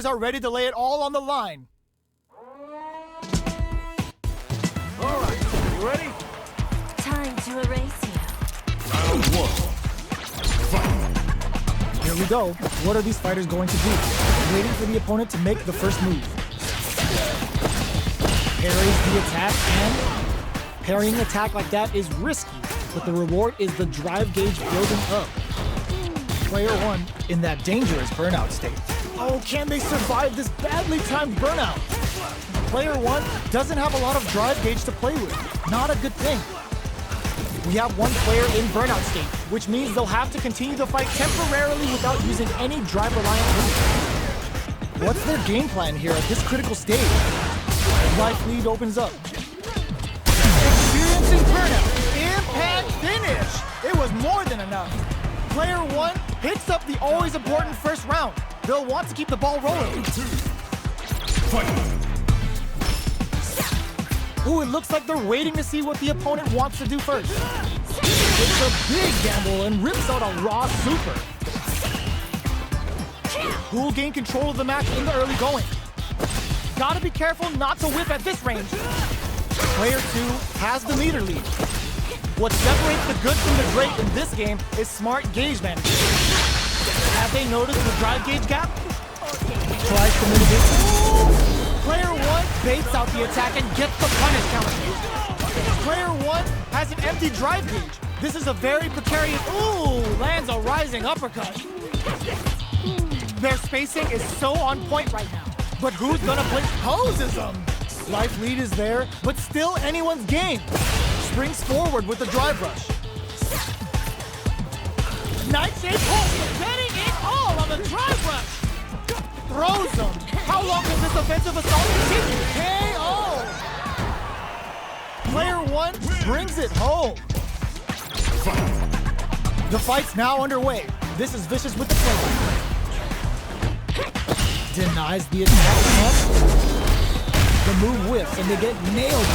are ready to lay it all on the line. All right, you ready? Time to erase you. Round one. Fight. Here we go. What are these fighters going to do? Waiting for the opponent to make the first move. Parries the attack, and parrying attack like that is risky, but the reward is the drive gauge building up. Player one in that dangerous burnout state. Oh, can they survive this badly timed burnout? Player one doesn't have a lot of drive gauge to play with. Not a good thing. We have one player in burnout state, which means they'll have to continue the fight temporarily without using any drive-reliant moves. What's their game plan here at this critical stage? Life lead opens up. Experiencing burnout. Impact finish. It was more than enough. Player one picks up the always important first round. They'll want to keep the ball rolling. Round two. Fight. Ooh, it looks like they're waiting to see what the opponent wants to do first. It's a big gamble and rips out a raw super. Who'll gain control of the match in the early going? Gotta be careful not to whip at this range. Player two has the meter lead. What separates the good from the great in this game is smart gauge management. Have they noticed the drive gauge gap? Tries to mitigate. Player one baits out the attack and gets the punish counter. Player one has an empty drive gauge. This is a very precarious. Ooh, lands a rising uppercut. Their spacing is so on point right now. But who's gonna blink poses them? Life lead is there, but still anyone's game. Springs forward with the drive rush. Nightshade Pulse betting it all on the drive rush. Throws them. How long does this offensive assault continue? KO! Player one brings it home. The fight's now underway. This is Vicious with the play. Denies the attack. The move whiffs and they get nailed.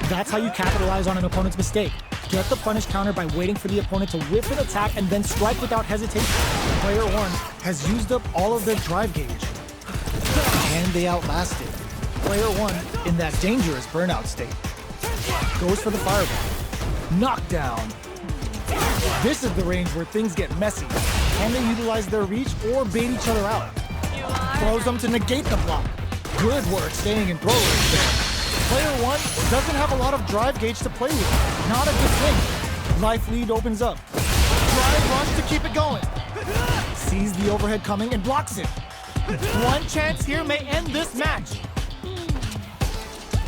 That's how you capitalize on an opponent's mistake. Get the punish counter by waiting for the opponent to whiff an attack and then strike without hesitation. Player one has used up all of their drive gauge. Can they outlast it? Player one in that dangerous burnout state. Goes for the fireball. Knockdown. This is the range where things get messy. Can they utilize their reach or bait each other out? Throws them to negate the block. Good work staying in throw range there. Player one doesn't have a lot of drive gauge to play with. Not a good thing. Life lead opens up. Drive rush to keep it going. Sees the overhead coming and blocks it. One chance here may end this match.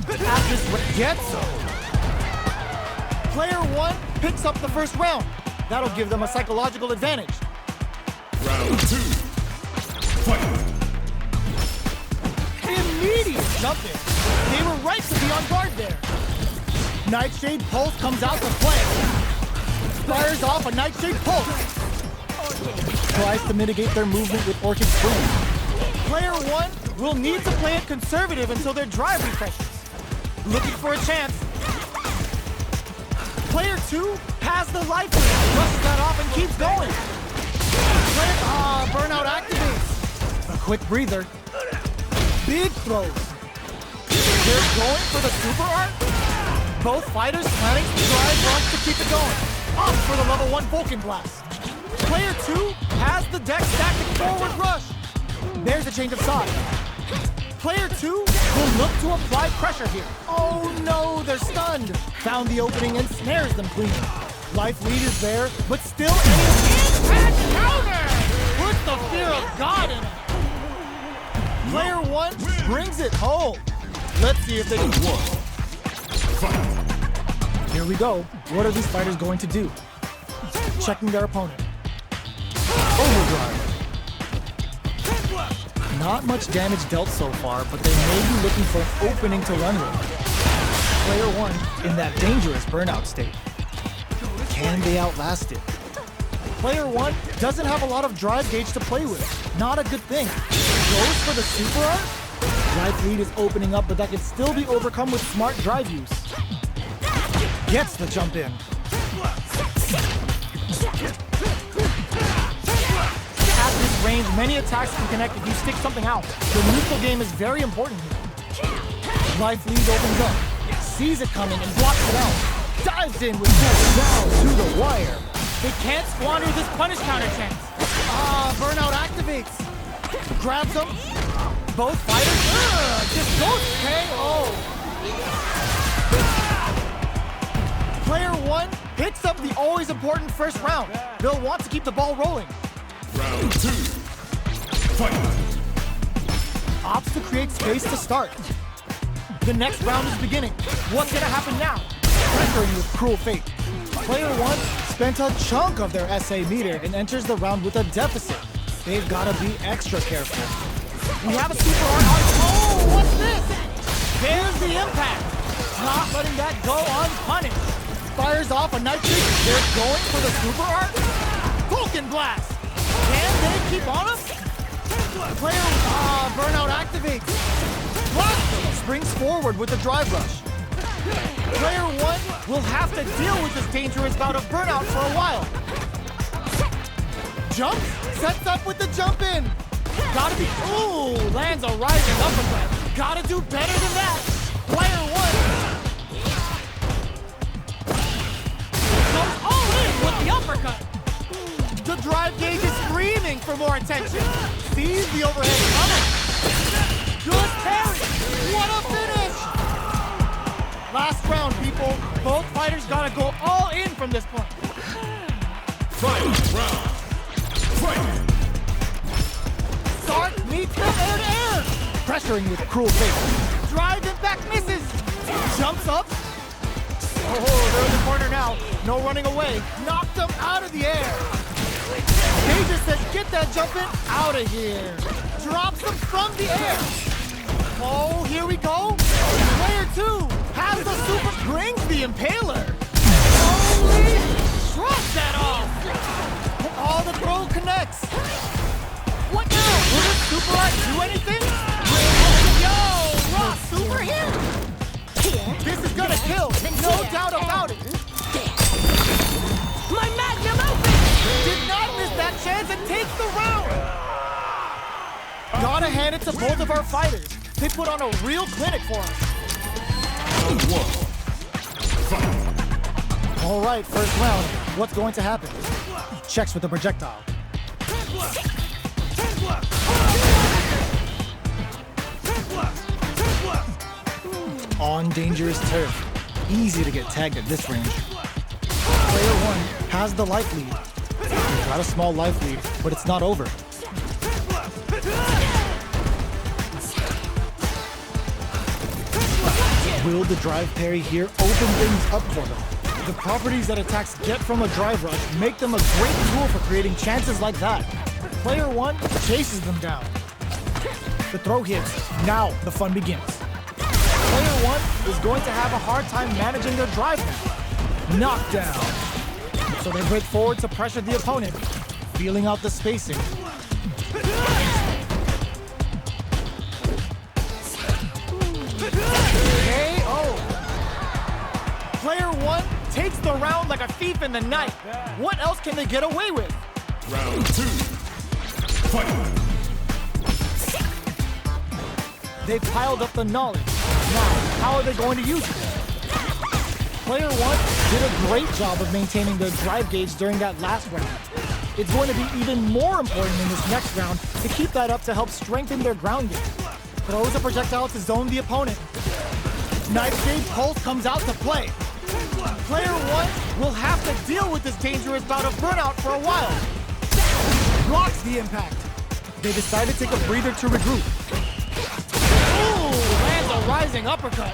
At this gets so. Player one picks up the first round. That'll give them a psychological advantage. Round two. Fight. Immediate jump in. They were right to be on guard there. Nightshade Pulse comes out to play. Fires off a Nightshade Pulse. Tries to mitigate their movement with Orchid Spring. Player one will need to play it conservative until their drive refreshes. Looking for a chance. Player two has the life lead. Rushes that off and keeps going. Burnout activates. A quick breather. Big throws. They're going for the super art. Both fighters planning to drive rush to keep it going. Up for the level 1 Vulcan Blast. Player 2 has the deck stacking forward rush. There's a change of side. Player 2 will look to apply pressure here. Oh no, they're stunned. Found the opening and snares them clean. Life lead is there, but still impact counter! Puts the fear of God in it. Player 1 brings it home. Let's see if they can win. Here we go. What are these fighters going to do? Checking their opponent. Overdrive. Not much damage dealt so far, but they may be looking for an opening to run with. Player 1 in that dangerous burnout state. Can they outlast it? Player 1 doesn't have a lot of drive gauge to play with. Not a good thing. Goes for the super art. Life lead is opening up, but that can still be overcome with smart drive use. Gets the jump in. At this range, many attacks can connect if you stick something out. The neutral game is very important here. Life lead opens up, sees it coming and blocks it out. Dives in with full down to the wire. They can't squander this punish counter chance. Burnout activates. Grabs them. Both fighters. Just goes KO. Player one picks up the always important first round. They'll want to keep the ball rolling. Round 2. Fight. Opts to create space to start. The next round is beginning. What's gonna happen now? Pressuring with cruel fate. Player one spent a chunk of their SA meter and enters the round with a deficit. They've gotta be extra careful. We have a super art on. Oh, what's this? There's the impact. Not letting that go unpunished. Fires off a night kick. They're going for the super art. Vulcan blast. Can they keep on him? Player burnout activates. Blast springs forward with the drive rush. Player one will have to deal with this dangerous bout of burnout for a while. Jumps, sets up with the jump in. Gotta be, ooh, lands a rising uppercut. Gotta do better than that. Player one goes all in with the uppercut. The drive gauge is screaming for more attention. Sees the overhead coming. Good parry. What a finish. Last round, people. Both fighters gotta go all in from this point. Final round. Fight. Start meets them air. Pressuring with cruel fate. Drive impact misses. Jumps up. Oh, they're in the corner now. No running away. Knocked them out of the air. They just said, get that jump in out of here. Drops them from the air. Oh, here we go. Player two has the super, brings the impaler. Holy, shrugs that off. All the throw connects. What now? Will this super art do anything? Yo, raw super here. This is gonna kill, no doubt about it. My magnum open. Did not miss that chance and takes the round. Gotta hand it to both of our fighters. They put on a real clinic for us. Round 1. Fight. All right, first round. What's going to happen? Checks with the projectile. On dangerous turf. Easy to get tagged at this range. Player one has the life lead. Got a small life lead, but it's not over. Will the drive parry here open things up for them? The properties that attacks get from a drive rush make them a great tool for creating chances like that. Player one chases them down. The throw hits. Now the fun begins. Player one is going to have a hard time managing their drive now. Knockdown. So they break forward to pressure the opponent, feeling out the spacing. Player one takes the round like a thief in the night. What else can they get away with? Round 2. Fight. They've piled up the knowledge. Now, how are they going to use it? Player one did a great job of maintaining their drive gauge during that last round. It's going to be even more important in this next round to keep that up to help strengthen their ground game. Throws a projectile to zone the opponent. Knife Gauge Pulse comes out to play. Player one will have to deal with this dangerous bout of burnout for a while. Blocks the impact. They decide to take a breather to regroup. Ooh, lands a rising uppercut.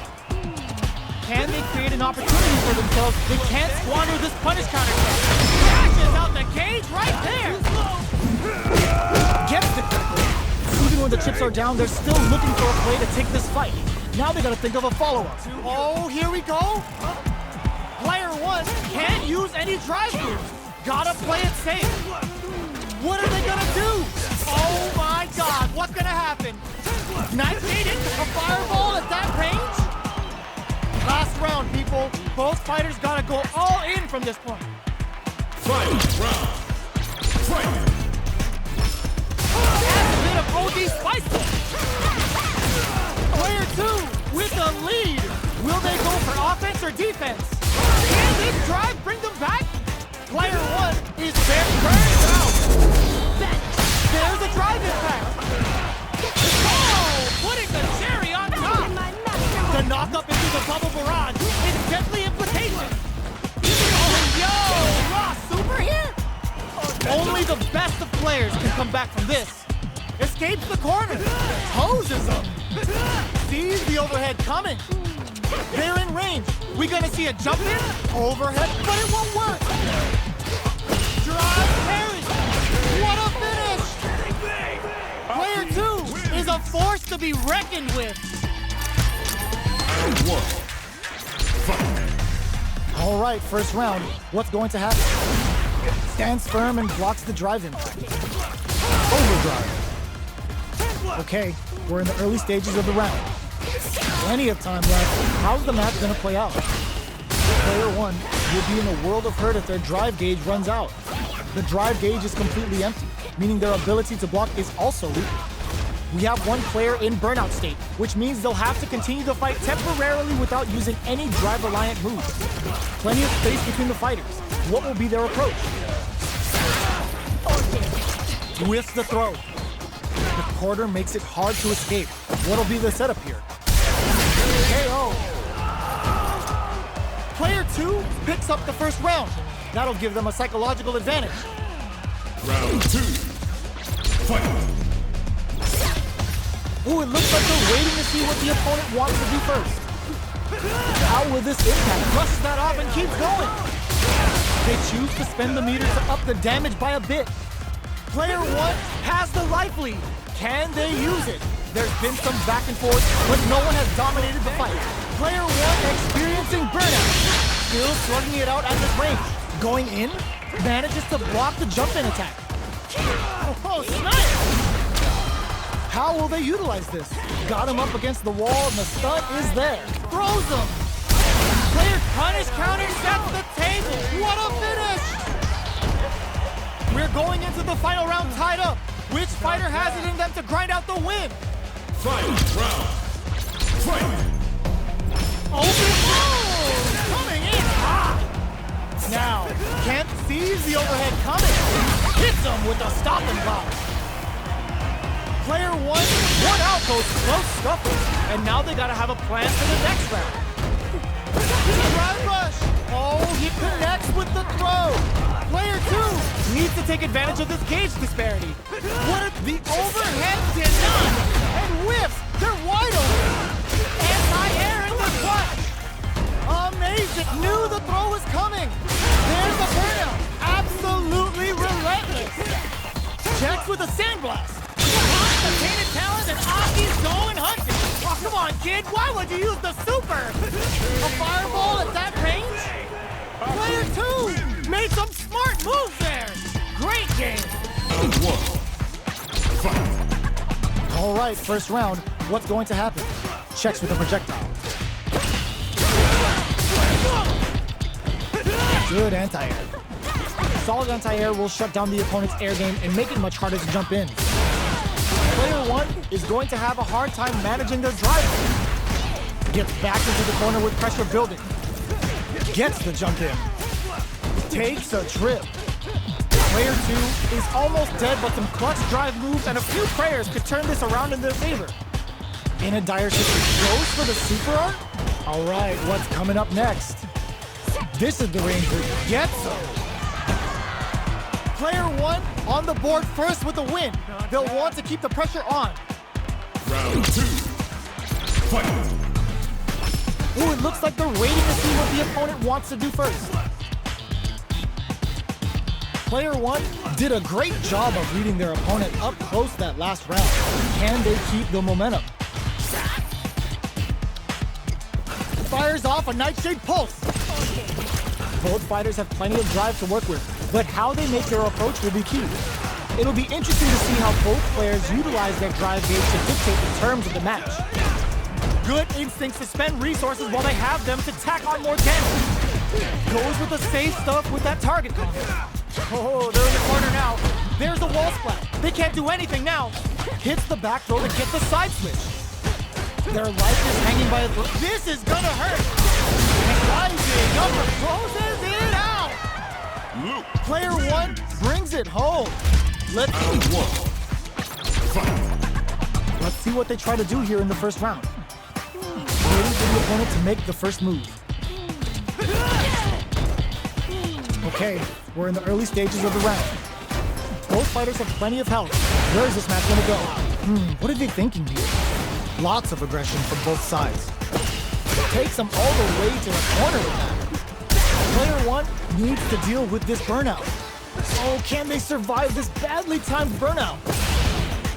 Can they create an opportunity for themselves? They can't squander this punish counter. Crashes out the cage right there. Gets the critical. Even when the chips are down, they're still looking for a play to take this fight. Now they gotta think of a follow-up. Oh, here we go. Player one can't use any drive moves. Gotta play it safe. What are they gonna do? Oh my God, what's gonna happen? Knife Gate into a fireball at that range? Last round, people. Both fighters gotta go all in from this point. Final round. Fight. OG Spicy. Player 2 with the lead. Will they go for offense or defense? Can this drive bring them back? Player 1 is very burned out. There's a drive impact. Oh, putting the cherry on top. The knock-up into the bubble barrage is deadly implication. Oh, yo, raw super here? Only the best of players can come back from this. Escapes the corner. Hoses them. Sees the overhead coming. They're in range. We gonna see a jump in? Overhead, but it won't work. Drive parry. What a finish. Player 2 is a force to be reckoned with. Round 1. Fight. All right, first round. What's going to happen? Stands firm and blocks the drive impact. Overdrive. Okay, we're in the early stages of the round. Plenty of time left. How's the match gonna play out? Player 1 will be in a world of hurt if their drive gauge runs out. The drive gauge is completely empty, meaning their ability to block is also weakened. We have one player in burnout state, which means they'll have to continue the fight temporarily without using any drive-reliant moves. Plenty of space between the fighters. What will be their approach? Whiffs the throw. The quarter makes it hard to escape. What'll be the setup here? KO. Player 2 picks up the first round. That'll give them a psychological advantage. Round 2. Fight. Ooh, it looks like they're waiting to see what the opponent wants to do first. How will this impact? Brushes that off and keeps going. They choose to spend the meter to up the damage by a bit. Player 1 has the life lead. Can they use it? There's been some back and forth, but no one has dominated the fight. Player 1 experiencing burnout. Still slugging it out at this range. Going in, manages to block the jump-in attack. Oh, snipe! How will they utilize this? Got him up against the wall and the stun is there. Throws him! Player punish counter sets the table. What a finish! We're going into the final round tied up. Which fighter has it in them to grind out the win? Final round. Fight. Open blows! Coming in hot! Now, Kent sees the overhead coming. Hits him with a stop and block. Player 1, one outpost, close scuffle. And now they gotta have a plan for the next round. Drive rush! Oh, he connects with the throw. Player 2 needs to take advantage of this gauge disparity. What if the overhead denied and whiffs? They're wide open. Anti-air in the clutch. Amazing. Knew the throw was coming. There's the burnout. Absolutely relentless. Checks with a sandblast. Painted talent and Aki's going hunting. Oh, come on, kid. Why would you use the super? A fireball at that range? Player 2 made some smart moves there. Great game. Round 1. Fight. All right, first round. What's going to happen? Checks with a projectile. Good anti-air. Solid anti-air will shut down the opponent's air game and make it much harder to jump in. Player 1 is going to have a hard time managing their drive. Gets back into the corner with pressure building. Gets the jump in. Takes a trip. Player 2 is almost dead, but some clutch drive moves and a few prayers could turn this around in their favor. In a dire situation, goes for the super arc? All right, what's coming up next? This is the range where gets him. Player 1 on the board first with a win. They'll want to keep the pressure on. Round 2. Fight. Ooh, it looks like they're waiting to see what the opponent wants to do first. Player 1 did a great job of reading their opponent up close that last round. Can they keep the momentum? Fires off a Nightshade Pulse. Both fighters have plenty of drive to work with, but how they make their approach will be key. It'll be interesting to see how both players utilize their drive gauge to dictate the terms of the match. Good instincts to spend resources while they have them to tack on more damage. Goes with the safe stuff with that target combo. Oh, they're in the corner now. There's a wall splat. They can't do anything now. hits the back throw to get the side switch. Their life is hanging by a thread. This is gonna hurt. Rising upper closes it out. Luke. Player one brings it home. Round one. Fight. Let's see what they try to do here in the first round. Waiting for the opponent to make the first move. Okay, we're in the early stages of the round. Both fighters have plenty of health. Where is this match gonna go? What are they thinking here? Lots of aggression from both sides. Takes them all the way to the corner with that. Player one needs to deal with this burnout. Oh, can they survive this badly timed burnout?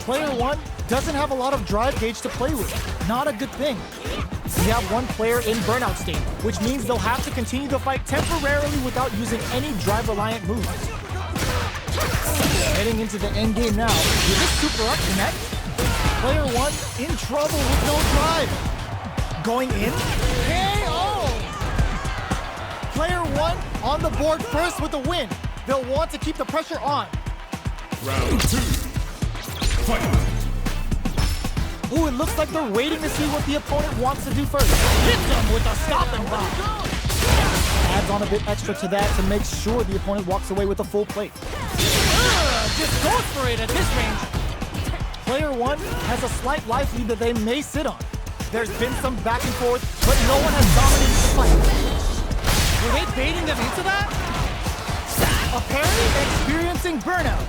Player one doesn't have a lot of drive gauge to play with. Not a good thing. We have one player in burnout state, which means they'll have to continue the fight temporarily without using any drive-reliant moves. Heading into the end game now. Will this super art connect? Player one in trouble with no drive. Going in. KO! Player one on the board first with the win. They'll want to keep the pressure on. Round two. Fight. Ooh, it looks like they're waiting to see what the opponent wants to do first. Hits them with a stop and block. Adds on a bit extra to that to make sure the opponent walks away with a full plate. Just goes for it at this range. Player one has a slight life lead that they may sit on. There's been some back and forth, but no one has dominated the fight. Were they baiting them into that? Apparently experiencing burnout.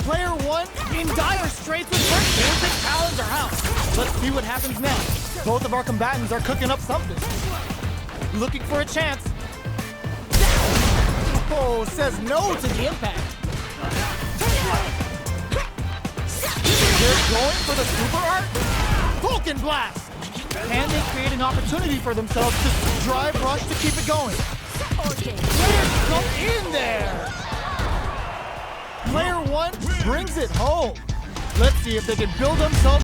Player one in dire straits with first games and talons are out. Let's see what happens next. Both of our combatants are cooking up something. Looking for a chance. Oh, says no to the impact. They're going for the super art. Vulcan blast. Can they create an opportunity for themselves to drive rush to keep it going? Players come in there. Player one brings it home. Let's see if they can build themselves